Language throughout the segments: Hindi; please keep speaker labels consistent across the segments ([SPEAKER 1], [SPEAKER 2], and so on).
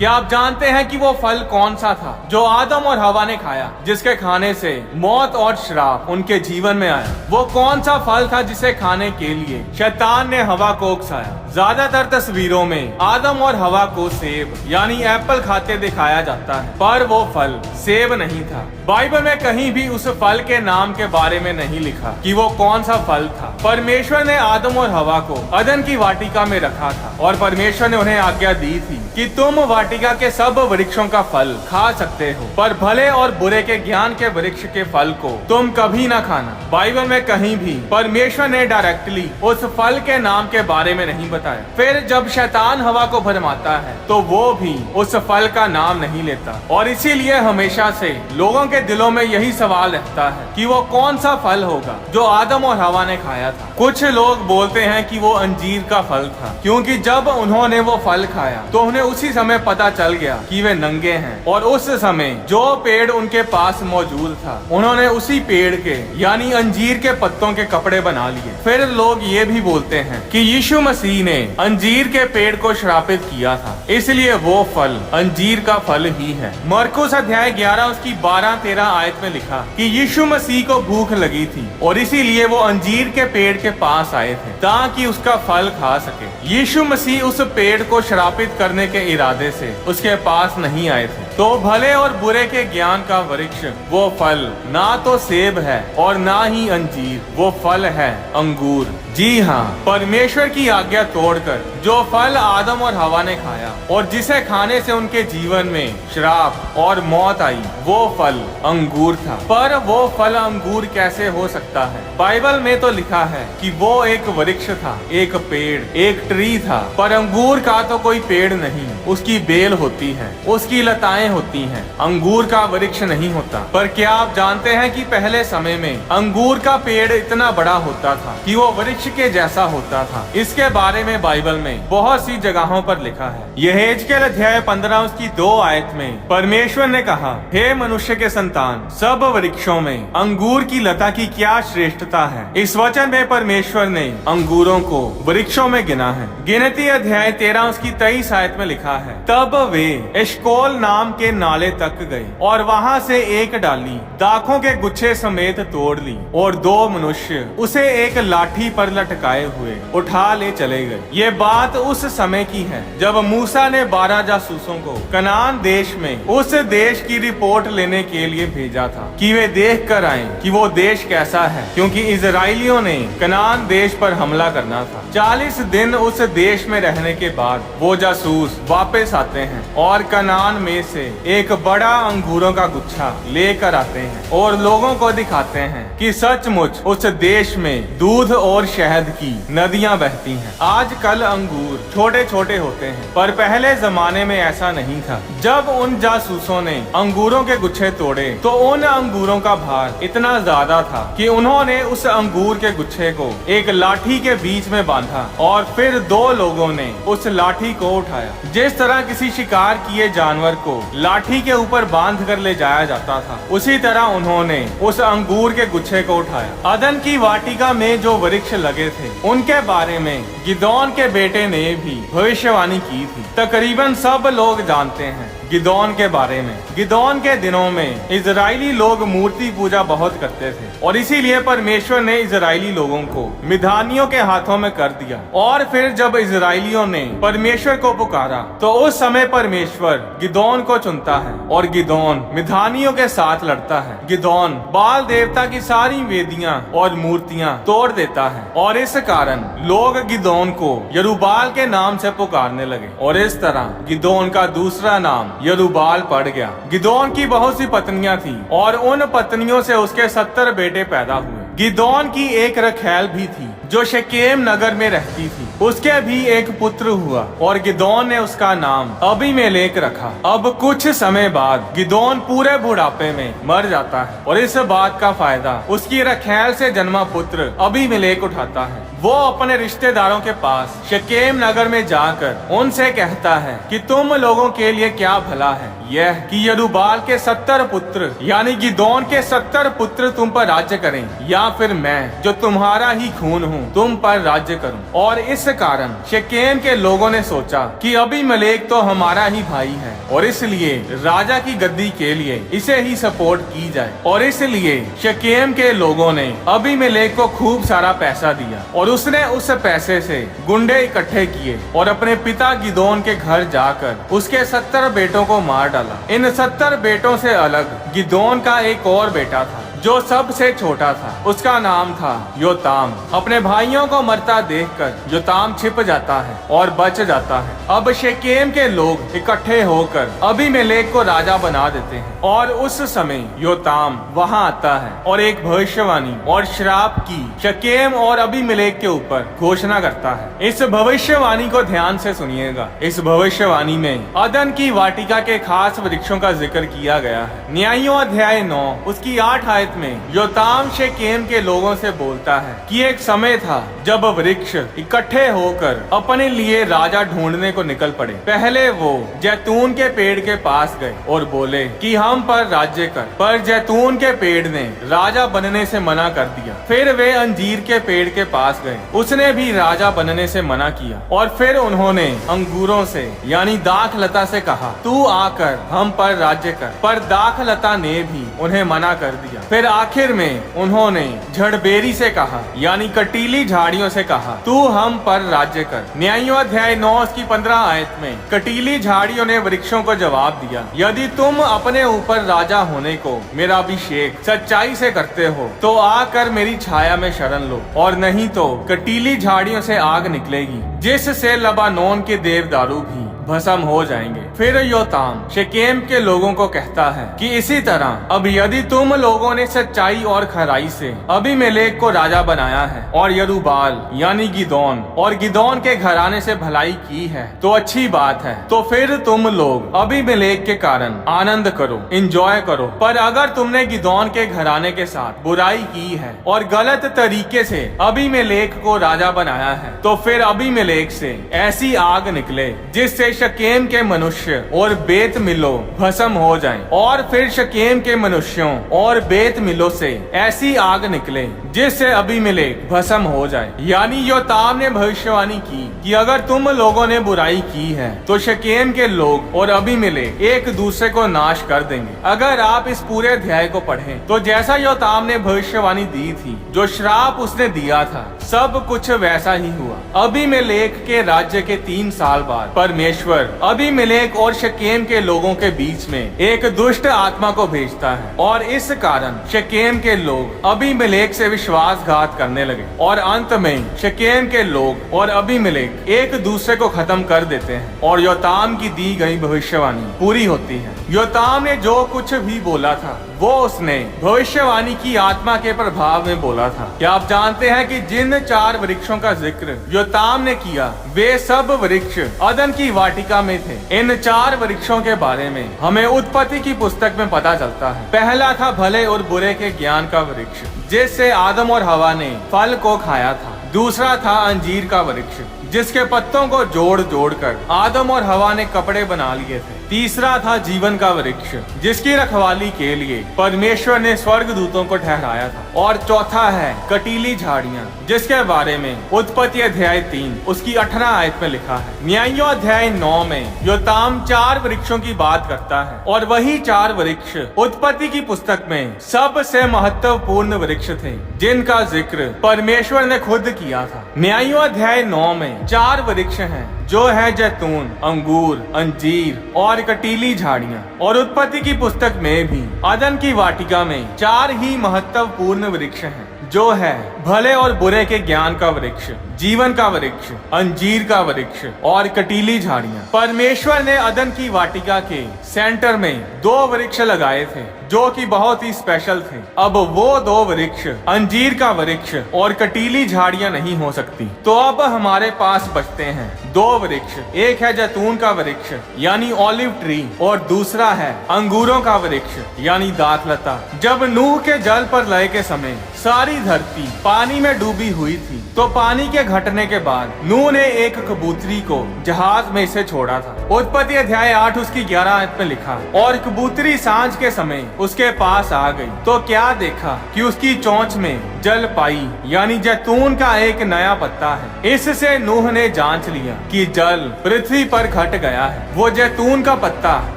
[SPEAKER 1] क्या आप जानते हैं कि वो फल कौन सा था जो आदम और हवा ने खाया, जिसके खाने से मौत और श्राप उनके जीवन में आया? वो कौन सा फल था जिसे खाने के लिए शैतान ने हवा को उकसाया? ज्यादातर तस्वीरों में आदम और हवा को सेब यानी एप्पल खाते दिखाया जाता है, पर वो फल सेब नहीं था। बाइबल में कहीं भी उस फल के नाम के बारे में नहीं लिखा कि वो कौन सा फल था। परमेश्वर ने आदम और हवा को अदन की वाटिका में रखा था और परमेश्वर ने उन्हें आज्ञा दी थी कि तुम वाटिका के सब वृक्षों का फल खा सकते हो, पर भले और बुरे के ज्ञान के वृक्ष के फल को तुम कभी ना खाना। बाइबल में कहीं भी परमेश्वर ने डायरेक्टली उस फल के नाम के बारे में नहीं बताया। फिर जब शैतान हवा को भरमाता है तो वो भी उस फल का नाम नहीं लेता, और इसीलिए हमेशा से लोगों के दिलों में यही सवाल रहता है कि वो कौन सा फल होगा जो आदम और हवा ने खाया था। कुछ लोग बोलते हैं कि वो अंजीर का फल था, क्योंकि जब उन्होंने वो फल खाया तो उन्हें उसी समय पता चल गया कि वे नंगे हैं, और उस समय जो पेड़ उनके पास मौजूद था उन्होंने उसी पेड़ के यानी अंजीर के पत्तों के कपड़े बना लिए। फिर लोग ये भी बोलते हैं कि यीशु मसीह ने अंजीर के पेड़ को श्रापित किया था, इसलिए वो फल अंजीर का फल ही है। मरकुस अध्याय 11 उसकी 12-13 आयत में लिखा कि यीशु मसीह को भूख लगी थी और इसीलिए वो अंजीर के पेड़ के पास आए थे ताकि उसका फल खा सके। यीशु मसीह उस पेड़ को श्रापित करने के इरादे से उसके पास नहीं आए थे। तो भले और बुरे के ज्ञान का वृक्ष वो फल ना तो सेब है और ना ही अंजीर, वो फल है अंगूर। जी हाँ, परमेश्वर की आज्ञा तोड़कर जो फल आदम और हवा ने खाया और जिसे खाने से उनके जीवन में श्राप और मौत आई, वो फल अंगूर था। पर वो फल अंगूर कैसे हो सकता है? बाइबल में तो लिखा है कि वो एक वृक्ष था, एक पेड़, एक ट्री था, पर अंगूर का तो कोई पेड़ नहीं। उसकी बेल होती है, उसकी लताएं होती हैं, अंगूर का वृक्ष नहीं होता। पर क्या आप जानते हैं कि पहले समय में अंगूर का पेड़ इतना बड़ा होता था कि वो वृक्ष के जैसा होता था? इसके बारे में बाइबल में बहुत सी जगहों पर लिखा है। यहेजकेल अध्याय 15 उसकी 2 आयत में परमेश्वर ने कहा, हे मनुष्य के संतान, सब वृक्षों में अंगूर की लता की क्या श्रेष्ठता है। इस वचन में परमेश्वर ने अंगूरों को वृक्षों में गिना है। गिनती अध्याय 13 उसकी 23 आयत में लिखा है, तब वे एशकोल नाम के नाले तक गए और वहाँ से एक डाली दाखों के गुच्छे समेत तोड़ ली, और 2 मनुष्य उसे एक लाठी पर लटकाए हुए उठा ले चले गए। ये बात उस समय की है जब मूसा ने 12 जासूसों को कनान देश में उस देश की रिपोर्ट लेने के लिए भेजा था कि वे देख कर आए कि वो देश कैसा है, क्योंकि इजराइलियों ने कनान देश पर हमला करना था। 40 दिन उस देश में रहने के बाद वो जासूस वापस आते हैं और कनान में से एक बड़ा अंगूरों का गुच्छा लेकर आते हैं और लोगों को दिखाते हैं कि सचमुच उस देश में दूध और शहद की नदियां बहती हैं। आजकल अंगूर छोटे छोटे होते हैं, पर पहले जमाने में ऐसा नहीं था। जब उन जासूसों ने अंगूरों के गुच्छे तोड़े तो उन अंगूरों का भार इतना ज्यादा था कि उन्होंने उस अंगूर के गुच्छे को एक लाठी के बीच में बांधा और फिर 2 लोगों ने उस लाठी को उठाया। जिस तरह किसी शिकार किए जानवर को लाठी के ऊपर बांध कर ले जाया जाता था, उसी तरह उन्होंने उस अंगूर के गुच्छे को उठाया। अदन की वाटिका में जो वृक्ष लगे थे उनके बारे में गिदोन के बेटे ने भी भविष्यवाणी की थी। तकरीबन सब लोग जानते हैं गिदोन के बारे में। गिदोन के दिनों में इजरायली लोग मूर्ति पूजा बहुत करते थे और इसीलिए परमेश्वर ने इजरायली लोगों को मिधानियों के हाथों में कर दिया। और फिर जब इजरायलियों ने परमेश्वर को पुकारा तो उस समय परमेश्वर गिदोन को चुनता है और गिदोन मिधानियों के साथ लड़ता है। गिदोन बाल देवता की सारी वेदियां और मूर्तियां तोड़ देता है और इस कारण लोग गिदोन को यरूबाल के नाम से पुकारने लगे और इस तरह गिदोन का दूसरा नाम यरूबाल पड़ गया। गिदोन की बहुत सी पत्नियां थी और उन पत्नियों से उसके 70 बेटे पैदा हुए। गिदोन की एक रखैल भी थी जो शकेम नगर में रहती थी, उसके भी एक पुत्र हुआ और गिदोन ने उसका नाम अबीमेलेक रखा। अब कुछ समय बाद गिदोन पूरे बुढ़ापे में मर जाता है और इस बात का फायदा उसकी रखैल से जन्मा पुत्र अबीमेलेक उठाता है। वो अपने रिश्तेदारों के पास शकेम नगर में जाकर उनसे कहता है कि तुम लोगों के लिए क्या भला है, यह कि यरूबाल के 70 पुत्र यानी गिदोन के 70 पुत्र तुम पर राज्य करें, या फिर मैं जो तुम्हारा ही खून हूँ तुम पर राज्य करूँ। और इस कारण शेकेम के लोगों ने सोचा कि अबीमेलेक तो हमारा ही भाई है और इसलिए राजा की गद्दी के लिए इसे ही सपोर्ट की जाए। और इसलिए शेकेम के लोगों ने अबीमेलेक को खूब सारा पैसा दिया और उसने उस पैसे से गुंडे इकट्ठे किए और अपने पिता गिदोन के घर जाकर उसके 70 बेटों को मार डाला। इन 70 बेटों से अलग गिदोन का एक और बेटा था जो सबसे छोटा था। उसका नाम था योताम। अपने भाइयों को मरता देखकर योताम छिप जाता है और बच जाता है। अब शेकेम के लोग इकट्ठे होकर अबीमेलेक को राजा बना देते हैं और उस समय योताम वहां आता है और एक भविष्यवाणी और श्राप की शेकेम और अबीमेलेक के ऊपर घोषणा करता है। इस भविष्यवाणी को ध्यान से सुनिएगा। इस भविष्यवाणी में अदन की वाटिका के खास वृक्षों का जिक्र किया गया है। न्यायों अध्याय 9 उसकी 8 आयत में योताम शेकेम के लोगों से बोलता है कि एक समय था जब वृक्ष इकट्ठे होकर अपने लिए राजा ढूंढने को निकल पड़े। पहले वो जैतून के पेड़ के पास गए और बोले कि हम पर राज्य कर, पर जैतून के पेड़ ने राजा बनने से मना कर दिया। फिर वे अंजीर के पेड़ के पास गए, उसने भी राजा बनने से मना किया। और फिर उन्होंने अंगूरों से यानी दाखलता से कहा तू आकर हम पर राज्य कर, पर दाखलता ने भी उन्हें मना कर दिया। फिर आखिर में उन्होंने झड़बेरी से कहा यानी कटीली झाड़ियों से कहा तू हम पर राज्य कर। न्यायों अध्याय 9 उसकी 15 आयत में कटीली झाड़ियों ने वृक्षों को जवाब दिया यदि तुम अपने ऊपर राजा होने को मेरा अभिषेक सच्चाई से करते हो तो आकर मेरी छाया में शरण लो, और नहीं तो कटीली झाड़ियों से आग निकलेगी जिससे लबानोन के देवदारू भी भस्म हो जाएंगे। फिर योताम शेकेम के लोगों को कहता है कि इसी तरह अब यदि तुम लोगों ने सच्चाई और खराई से अबीमेलेक को राजा बनाया है और यरूबाल यानी गिदोन और गिदोन के घराने से भलाई की है तो अच्छी बात है। तो फिर तुम लोग अबीमेलेक के कारण आनंद करो, एंजॉय करो। पर अगर तुमने गिदोन के घराने के साथ बुराई की है और गलत तरीके से अबीमेलेक को राजा बनाया है तो फिर अबीमेलेक से ऐसी आग निकले जिससे शकेम के मनुष्य और बेत मिलो भस्म हो जाएं। और फिर शकेम के मनुष्यों और बेत मिलो से ऐसी आग निकले जिससे अबीमेलेक भस्म हो जाए। यानी योताम ने भविष्यवाणी की कि अगर तुम लोगों ने बुराई की है तो शकेम के लोग और अबीमेलेक एक दूसरे को नाश कर देंगे। अगर आप इस पूरे अध्याय को पढ़ें तो जैसा योताम ने भविष्यवाणी दी थी, जो श्राप उसने दिया था, सब कुछ वैसा ही हुआ। अबीमेलेक के राज्य के 3 साल बाद परमेश्वर अबीमेलेक और शकेम के लोगों के बीच में एक दुष्ट आत्मा को भेजता है और इस कारण शकेम के लोग अबीमेलेक से विश्वासघात करने लगे और अंत में शकेम के लोग और अबीमेलेक एक दूसरे को खत्म कर देते हैं और योताम की दी गई भविष्यवाणी पूरी होती है। योताम ने जो कुछ भी बोला था वो उसने भविष्यवाणी की आत्मा के प्रभाव में बोला था। क्या आप जानते हैं कि जिन 4 वृक्षों का जिक्र योताम ने किया वे सब वृक्ष अदन की वाटिका में थे। इन 4 वृक्षों के बारे में हमें उत्पत्ति की पुस्तक में पता चलता है। पहला था भले और बुरे के ज्ञान का वृक्ष जिससे आदम और हवा ने फल को खाया था। दूसरा था अंजीर का वृक्ष जिसके पत्तों को जोड़ जोड़ कर आदम और हवा ने कपड़े बना लिए थे। तीसरा था जीवन का वृक्ष जिसकी रखवाली के लिए परमेश्वर ने स्वर्ग दूतों को ठहराया था। और चौथा है कटीली झाड़ियां जिसके बारे में उत्पत्ति अध्याय 3 उसकी 18 आयत में लिखा है। न्यायों अध्याय 9 में योताम 4 वृक्षों की बात करता है और वही 4 वृक्ष उत्पत्ति की पुस्तक में सबसे महत्वपूर्ण वृक्ष थे जिनका जिक्र परमेश्वर ने खुद किया था। न्यायों अध्याय 9 में 4 वृक्ष हैं जो है जैतून, अंगूर, अंजीर और कटीली झाड़ियां। और उत्पत्ति की पुस्तक में भी अदन की वाटिका में 4 ही महत्वपूर्ण वृक्ष हैं जो है भले और बुरे के ज्ञान का वृक्ष, जीवन का वृक्ष, अंजीर का वृक्ष और कटीली झाड़ियां। परमेश्वर ने अदन की वाटिका के सेंटर में 2 वृक्ष लगाए थे जो कि बहुत ही स्पेशल थे। अब वो 2 वृक्ष अंजीर का वृक्ष और कटीली झाड़ियां नहीं हो सकती। तो अब हमारे पास बचते हैं 2 वृक्ष। एक है जैतून का वृक्ष यानी ऑलिव ट्री और दूसरा है अंगूरों का वृक्ष यानी दाखलता। जब नूह के जल पर लय के समय सारी धरती पानी में डूबी हुई थी तो पानी के घटने के बाद नूह ने एक कबूतरी को जहाज में से छोड़ा था। उत्पत्ति अध्याय 8 उसकी 11 आयत में लिखा, और कबूतरी सांझ के समय उसके पास आ गई तो क्या देखा कि उसकी चोंच में जल पाई, यानी जैतून का एक नया पत्ता है। इससे नूह ने जांच लिया कि जल पृथ्वी पर घट गया है। वो जैतून का पत्ता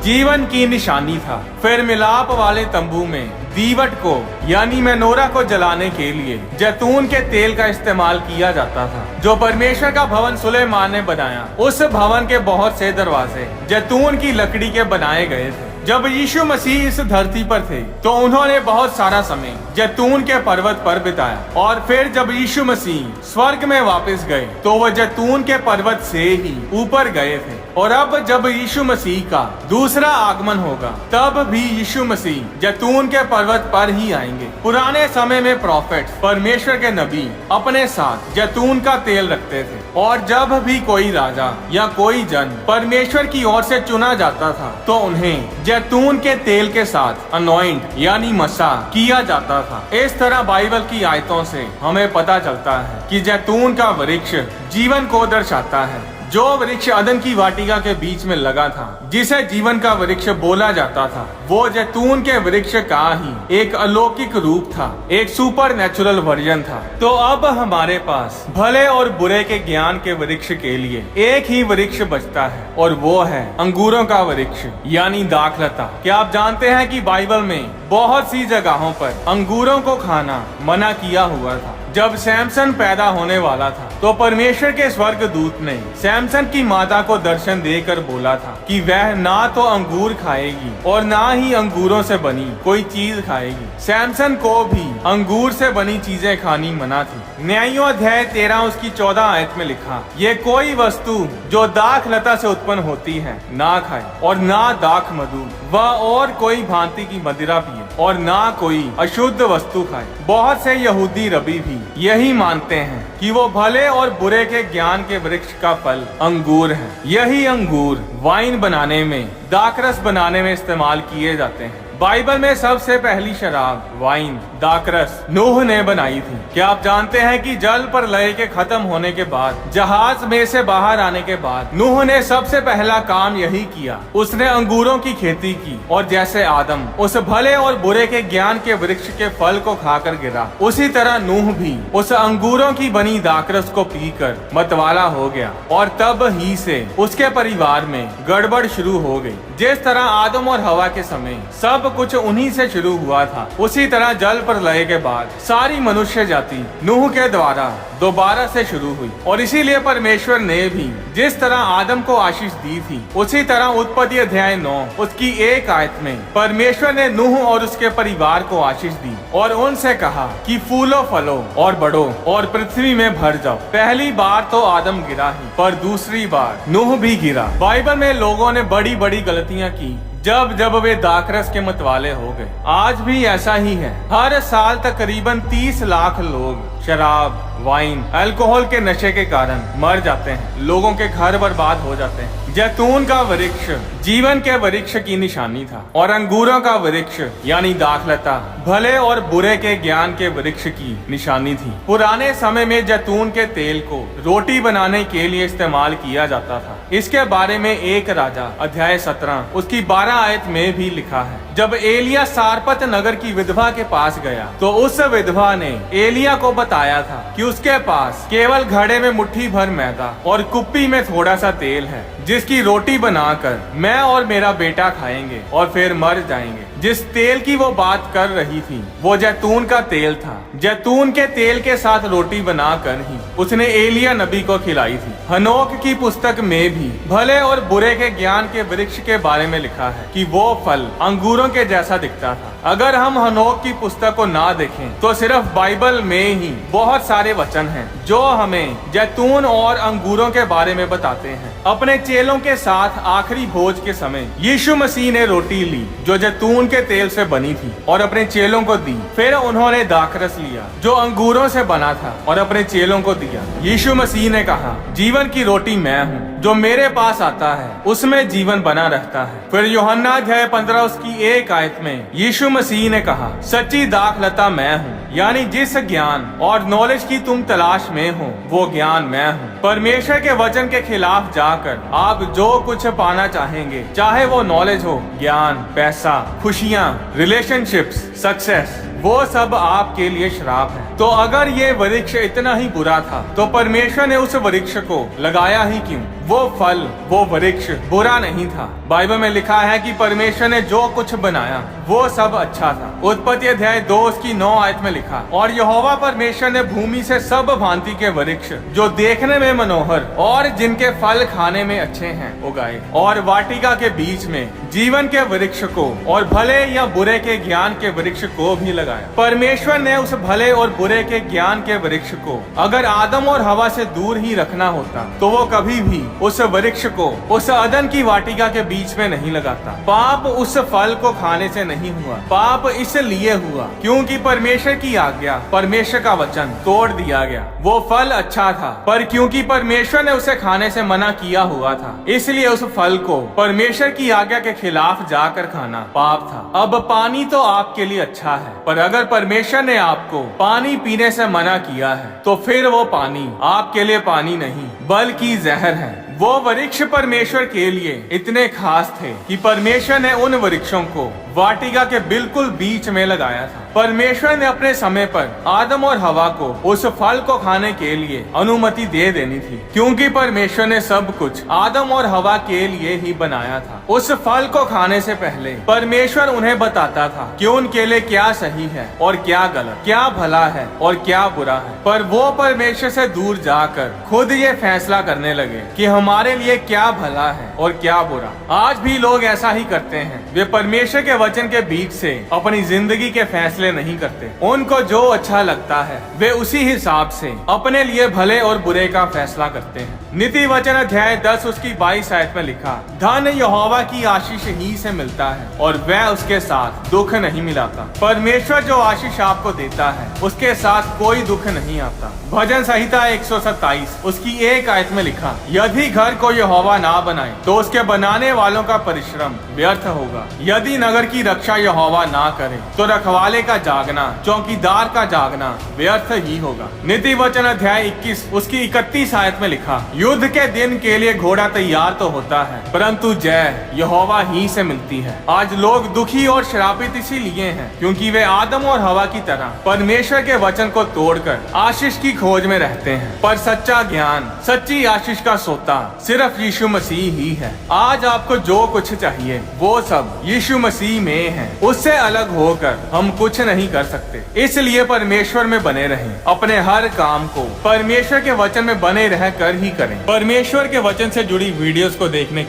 [SPEAKER 1] जीवन की निशानी था। फिर मिलाप वाले तंबू में दीवट को यानी मेनोरा को जलाने के लिए जैतून के तेल का इस्तेमाल किया जाता था, जो परमेश्वर का भवन सुलेमान ने बनाया। उस भवन के बहुत से दरवाजे जैतून की लकड़ी के बनाए गए थे। जब यीशु मसीह इस धरती पर थे तो उन्होंने बहुत सारा समय जैतून के पर्वत पर बिताया, और फिर जब यीशु मसीह स्वर्ग में वापस गए तो वह जैतून के पर्वत से ही ऊपर गए थे। और अब जब यीशु मसीह का दूसरा आगमन होगा तब भी यीशु मसीह जैतून के पर्वत पर ही आएंगे। पुराने समय में प्रोफेट परमेश्वर के नबी अपने साथ जैतून का तेल रखते थे, और जब भी कोई राजा या कोई जन परमेश्वर की ओर से चुना जाता था तो उन्हें जैतून के तेल के साथ अनॉइंट यानी मसा किया जाता था। इस तरह बाइबल की आयतों से हमें पता चलता है कि जैतून का वृक्ष जीवन को दर्शाता है। जो वृक्ष अदन की वाटिका के बीच में लगा था, जिसे जीवन का वृक्ष बोला जाता था, वो जैतून के वृक्ष का ही एक अलौकिक रूप था, एक सुपर नेचुरल वर्जन था। तो अब हमारे पास भले और बुरे के ज्ञान के वृक्ष के लिए एक ही वृक्ष बचता है, और वो है अंगूरों का वृक्ष यानी दाखलता। क्या आप जानते हैं कि बाइबल में बहुत सी जगहों पर अंगूरों को खाना मना किया हुआ था। जब सैमसन पैदा होने वाला था तो परमेश्वर के स्वर्गदूत ने सैमसन की माता को दर्शन देकर बोला था कि वह ना तो अंगूर खाएगी और ना ही अंगूरों से बनी कोई चीज खाएगी। सैमसन को भी अंगूर से बनी चीजें खानी मना थी। न्यायों अध्याय 13 उसकी 14 आयत में लिखा, ये कोई वस्तु जो दाख लता से उत्पन्न होती है ना खाए, और ना दाख मधु व और कोई भांति की मदिरा पिए, और ना कोई अशुद्ध वस्तु खाए। बहुत से यहूदी रबी भी यही मानते हैं कि वो भले और बुरे के ज्ञान के वृक्ष का फल अंगूर है। यही अंगूर वाइन बनाने में, दाखरस बनाने में इस्तेमाल किए जाते हैं। बाइबल में सबसे पहली शराब वाइन दाखरस नूह ने बनाई थी। क्या आप जानते हैं कि जल प्रलय के खत्म होने के बाद, जहाज में से बाहर आने के बाद नूह ने सबसे पहला काम यही किया, उसने अंगूरों की खेती की। और जैसे आदम उस भले और बुरे के ज्ञान के वृक्ष के फल को खाकर गिरा, उसी तरह नूह भी उस अंगूरों की बनी दाखरस को पीकर मतवाला हो गया, और तब ही से उसके परिवार में गड़बड़ शुरू हो गई। जिस तरह आदम और हवा के समय सब कुछ उन्हीं से शुरू हुआ था, उसी तरह जल प्रलय के बाद सारी मनुष्य जाति नूह के द्वारा दोबारा से शुरू हुई। और इसीलिए परमेश्वर ने भी जिस तरह आदम को आशीष दी थी, उसी तरह उत्पत्ति अध्याय 9 उसकी 1 आयत में परमेश्वर ने नूह और उसके परिवार को आशीष दी और उनसे कहा कि फूलो फलो और बढ़ो और पृथ्वी में भर जाओ। पहली बार तो आदम गिरा ही, पर दूसरी बार नूह भी गिरा। बाइबल में लोगों ने बड़ी बड़ी गलतियां की जब जब वे दाखरस के मतवाले हो गए। आज भी ऐसा ही है। हर साल तकरीबन 30 लाख लोग शराब, वाइन, अल्कोहल के नशे के कारण मर जाते हैं। लोगों के घर बर्बाद हो जाते हैं। जैतून का वृक्ष जीवन के वृक्ष की निशानी था, और अंगूरों का वृक्ष यानी दाखलता भले और बुरे के ज्ञान के वृक्ष की निशानी थी। पुराने समय में जैतून के तेल को रोटी बनाने के लिए इस्तेमाल किया जाता था। इसके बारे में 1 राजा अध्याय 17 उसकी 12 आयत में भी लिखा है। जब एलिया सारपत नगर की विधवा के पास गया तो उस विधवा ने एलिया को बताया था कि उसके पास केवल घड़े में मुट्ठी भर मैदा और कुप्पी में थोड़ा सा तेल है, जिसकी रोटी बनाकर मैं और मेरा बेटा खाएंगे और फिर मर जाएंगे। जिस तेल की वो बात कर रही थी वो जैतून का तेल था। जैतून के तेल के साथ रोटी बनाकर ही उसने एलिया नबी को खिलाई थी। हनोक की पुस्तक में भी भले और बुरे के ज्ञान के वृक्ष के बारे में लिखा है कि वो फल अंगूरों के जैसा दिखता था। अगर हम हनोक की पुस्तक को ना देखें तो सिर्फ बाइबल में ही बहुत सारे वचन हैं जो हमें जैतून और अंगूरों के बारे में बताते हैं। अपने चेलों चेलों के साथ आखिरी भोज के समय यीशु मसीह ने रोटी ली जो जैतून के तेल से बनी थी और अपने चेलों को दी। फिर उन्होंने दाखरस लिया जो अंगूरों से बना था और अपने चेलों को दिया। यीशु मसीह ने कहा, जीवन की रोटी मैं हूँ, जो मेरे पास आता है उसमें जीवन बना रहता है। फिर यूहन्ना अध्याय 15 उसकी 1 आयत में यीशु मसीह ने कहा, सच्ची दाखलता मैं हूँ, यानी जिस ज्ञान और नॉलेज की तुम तलाश में हो वो ज्ञान मैं हूँ। परमेश्वर के वचन के खिलाफ जाकर आप जो कुछ पाना चाहेंगे, चाहे वो नॉलेज हो, ज्ञान, पैसा, खुशियाँ, रिलेशनशिप्स, सक्सेस, वो सब आपके लिए श्राप है। तो अगर ये वृक्ष इतना ही बुरा था तो परमेश्वर ने उस वृक्ष को लगाया ही क्यों? वो फल, वो वृक्ष बुरा नहीं था। बाइबल में लिखा है कि परमेश्वर ने जो कुछ बनाया वो सब अच्छा था। उत्पत्ति अध्याय 2 उसकी 9 आयत में लिखा, और यहोवा परमेश्वर ने भूमि से सब भांति के वृक्ष जो देखने में मनोहर और जिनके फल खाने में अच्छे हैं उगाए, और वाटिका के बीच में जीवन के वृक्ष को और भले या बुरे के ज्ञान के वृक्ष को भी लगाया। परमेश्वर ने उस भले और बुरे के ज्ञान के वृक्ष को अगर आदम और हवा से दूर ही रखना होता तो वो कभी भी उस वृक्ष को उस अदन की वाटिका के बीच में नहीं लगाता। पाप उस फल को खाने से नहीं हुआ, पाप इसलिए हुआ क्योंकि परमेश्वर की आज्ञा, परमेश्वर का वचन तोड़ दिया गया। वो फल अच्छा था पर क्योंकि परमेश्वर ने उसे खाने से मना किया हुआ था, इसलिए उस फल को परमेश्वर की आज्ञा के खिलाफ जाकर खाना पाप था। अब पानी तो आपके लिए अच्छा है, पर अगर परमेश्वर ने आपको पानी पीने से मना किया है तो फिर वो पानी आपके लिए पानी नहीं बल्कि जहर है। वो वृक्ष परमेश्वर के लिए इतने खास थे कि परमेश्वर ने उन वृक्षों को वाटिका के बिल्कुल बीच में लगाया था। परमेश्वर ने अपने समय पर आदम और हवा को उस फल को खाने के लिए अनुमति दे देनी थी, क्योंकि परमेश्वर ने सब कुछ आदम और हवा के लिए ही बनाया था। उस फल को खाने से पहले परमेश्वर उन्हें बताता था कि उनके लिए क्या सही है और क्या गलत, क्या भला है और क्या बुरा है। पर वो परमेश्वर से दूर जाकर खुद ये फैसला करने लगे कि हमारे लिए क्या भला है और क्या बुरा। आज भी लोग ऐसा ही करते हैं। वे परमेश्वर के वचन के बीच से अपनी जिंदगी के फैसले नहीं करते। उनको जो अच्छा लगता है वे उसी हिसाब से अपने लिए भले और बुरे का फैसला करते हैं। नीति वचन अध्याय 10 उसकी 22 आयत में लिखा, धन यहोवा की आशीष ही से मिलता है और वह उसके साथ दुख नहीं मिलाता। परमेश्वर जो आशीष आपको देता है उसके साथ कोई दुख नहीं आता। भजन संहिता 127 उसकी 1 आयत में लिखा, यदि घर को यहोवा ना बनाए तो उसके बनाने वालों का परिश्रम व्यर्थ होगा। यदि नगर की रक्षा यहोवा ना करे तो रखवाले का जागना, चौकीदार का जागना व्यर्थ ही होगा। नीति वचन अध्याय 21 उसकी 31 आयत में लिखा, युद्ध के दिन के लिए घोड़ा तैयार तो होता है परंतु जय यहोवा ही से मिलती है। आज लोग दुखी और श्रापित इसीलिए हैं क्योंकि वे आदम और हवा की तरह परमेश्वर के वचन को तोड़कर आशीष की खोज में रहते हैं। पर सच्चा ज्ञान, सच्ची आशीष का सोता सिर्फ यीशु मसीह ही है। आज आपको जो कुछ चाहिए वो सब यीशु मसीह में है। उससे अलग होकर हम कुछ नहीं कर सकते। इसलिए परमेश्वर में बने रहें। अपने हर काम को परमेश्वर के वचन में बने रह कर ही करें। परमेश्वर के वचन से जुड़ी वीडियोस को देखने